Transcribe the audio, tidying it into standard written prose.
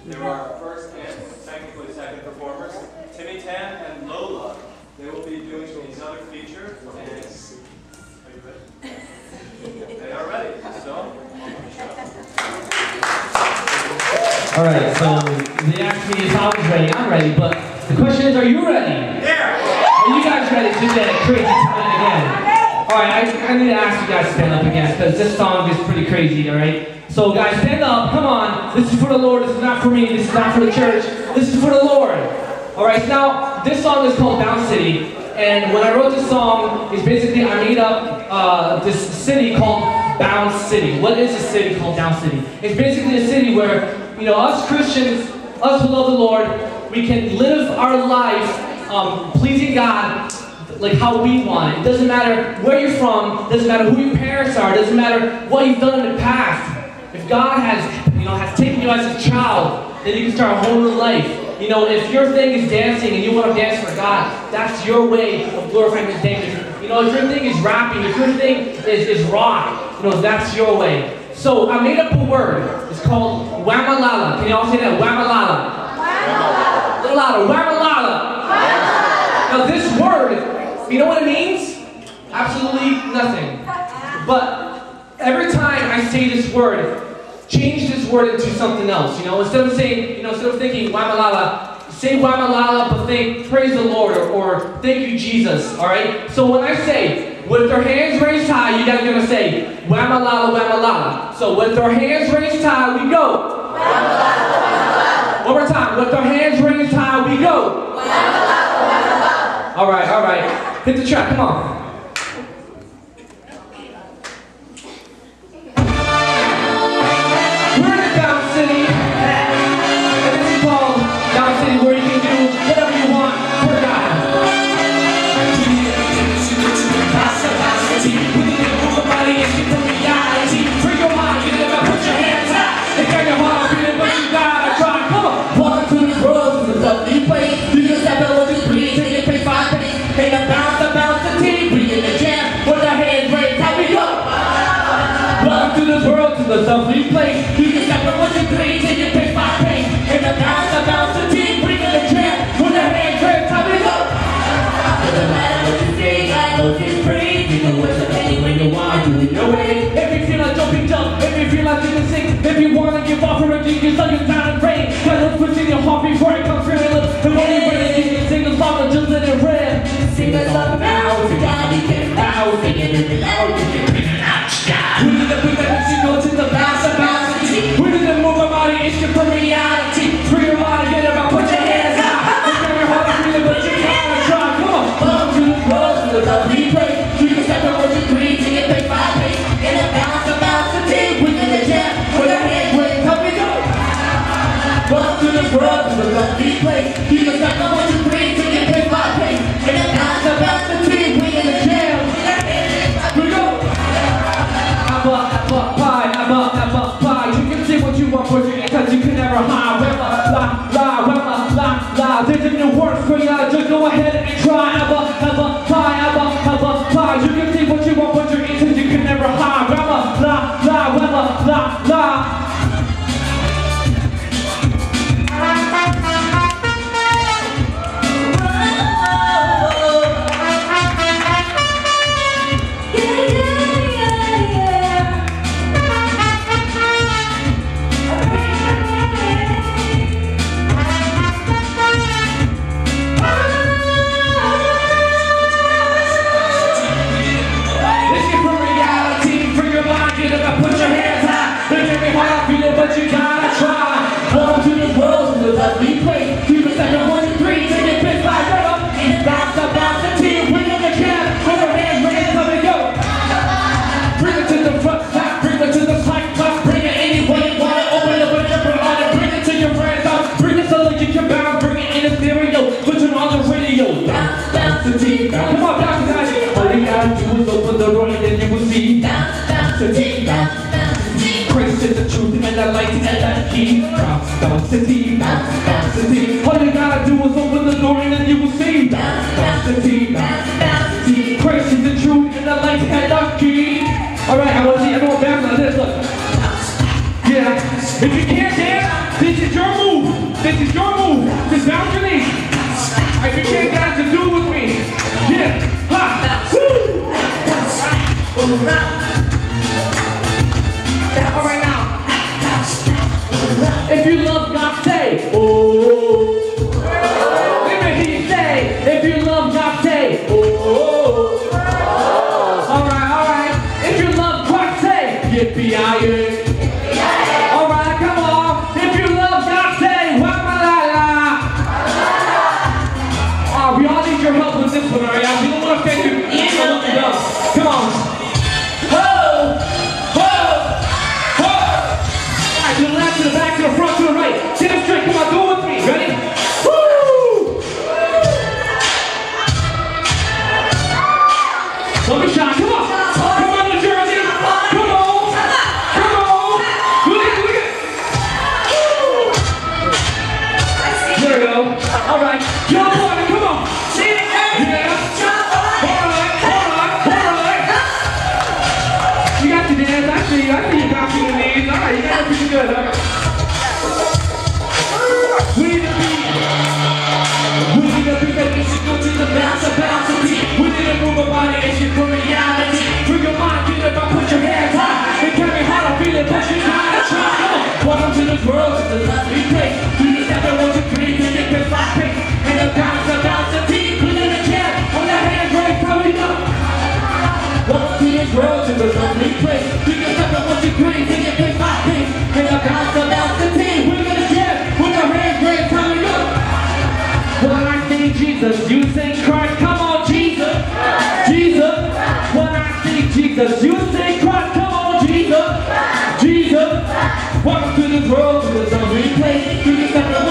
There are our first and technically second performers, Timmy Tan and Lola. They will be doing another feature. And are you ready? They are ready. So, all right. So they asked me if I was ready. I'm ready, but the question is, are you ready? Yeah. Are you guys ready to do that crazy time again? All right. I need to ask you guys to stand up again because this song is pretty crazy. All right. So guys, stand up. Come on. This is for the Lord. This is not for me. This is not for the church. This is for the Lord. All right. Now this song is called Bound City. And when I wrote this song, it's basically I made up this city called Bound City. What is a city called Bound City? It's basically a city where, you know, us Christians, us who love the Lord, we can live our life pleasing God like how we want it. It doesn't matter where you're from, it doesn't matter who your parents are, it doesn't matter what you've done in the past. If God has taken you as a child, then you can start a whole new life. You know, if your thing is dancing and you want to dance for God, that's your way of glorifying His name. You know, if your thing is rapping, if your thing is rock, you know, that's your way. So I made up a word. It's called Wuamalala. Can you all say that? Wuamalala. A little louder. Wuamalala. Now this word, you know what it means? Absolutely nothing. But every time I say this word, change this word into something else. You know, instead of saying, you know, instead of thinking Wuamalala, say Wuamalala, but think praise the Lord or thank you Jesus. All right. So when I say with their hands raised high, you guys are gonna say Wuamalala, Wuamalala. So with their hands raised high, we go. Wuamalala, Wuamalala. One more time. With their hands raised high, we go. Wuamalala, Wuamalala. All right, all right. Hit the track. Come on. The lovely place. You can step up 1, 2, 3 till you pick my pace. And the bounce the team, bring in the jam. With the hands raised, how we go? Doesn't matter what you say, I know it's free. You know what's up when you want, do it your way. If you feel like jumping, jump. If you feel like you can sing. If you want to give off for a genius, so you're down and rain. Let us push in your heart before it comes through your lips. And when you're ready, you can sing the song and just let it rip. Sing the song now, to God you can bow. Sing it in the loud, you can bring it out. We need to put that music go to the bounce. We need to move our body, escape from reality. Free your body, get about, put your hands out. Look at your heart, feel it, but you can't try. Come on. Welcome to the world, to the lovely place. You can step up 1, 2, 3 till you pick my pace. And the bounce the team, we in the jam. With our hands raised, how we go? Welcome to the world, to the lovely place. You can step up 1, 2, 3 till you pick my pace. And the bounce the team, we in the jam. With our hands raised, how we go? Because you can never hide. There's a new word for you. Just go ahead and try. You can see what you want, but your answers you can never hide. But you gotta try. Welcome to the world, to the lovely place. You can step up 1, 2, 3 till you pick my rhythm. And bounce the team, bring in the jam. With our hands raised, let it go. Bring it to the front, bring it to the side, bring it any way you want it. Open up whatever on it, bring it to your friends. Bring it so that you can bounce, bring it in the stereo. Put it on the radio. Bounce the team. Come on, bounce the team. All you gotta do is open the door and then you will see. Bounce the team. Praise is the truth and the light and the key. Bounce the team, bounce the team. All you gotta do is open the door and then you will see. Bounce the team, praise is the truth and the light and the key. Alright, I want to see everyone bounce like this. Look. Yeah. If you can't dance, this is your move. This is your move. Just bounce your knees. If you can't dance, just do it with me. Yeah. Ha. Woo. All right now. If you love God, say, oh. Let me hear you say, if you love God, say, oh. All right. If you love Christ, say, yippee-yi-yay. All right, come on. If you love God, say, Wuamalala. We all need your help with this one, all right? We don't want to offend you. Come on. Ho! Ho! Ho! All right, to the left, to the back, to the front, to the right. Sit up straight. Come on, do it with me. Ready? Woo! Let me shine. Come on. Come on, New Jersey. Come on. Come on. Look at it. There we go. All right. Jump on it. Come on. Yeah. You got your dance. I see you bouncing the knees. All right, you got it pretty good. All right. We need a beat. We need a beat that gets you go to the bounce, a beat. We need to move our body and shit for reality. Free your mind, get up, put your hands high. It can't be hard, I feel it, push it, try to try. Welcome to this world, it's a lovely place. We just have to want to breathe and get this fast pace. And the bounce, a beat. Put in the chair, on the hand, break, coming up. Welcome to this world, it's a lovely place. We just have to want to breathe and get this fast pace. And the bounce, a beat. We're gonna jam, with the hand, break, coming up. When I say Jesus, you say Christ, come on, Jesus. Jesus. When I say Jesus, you say Christ, come on, Jesus. Jesus. Welcome to this world, to this lovely place. You just have to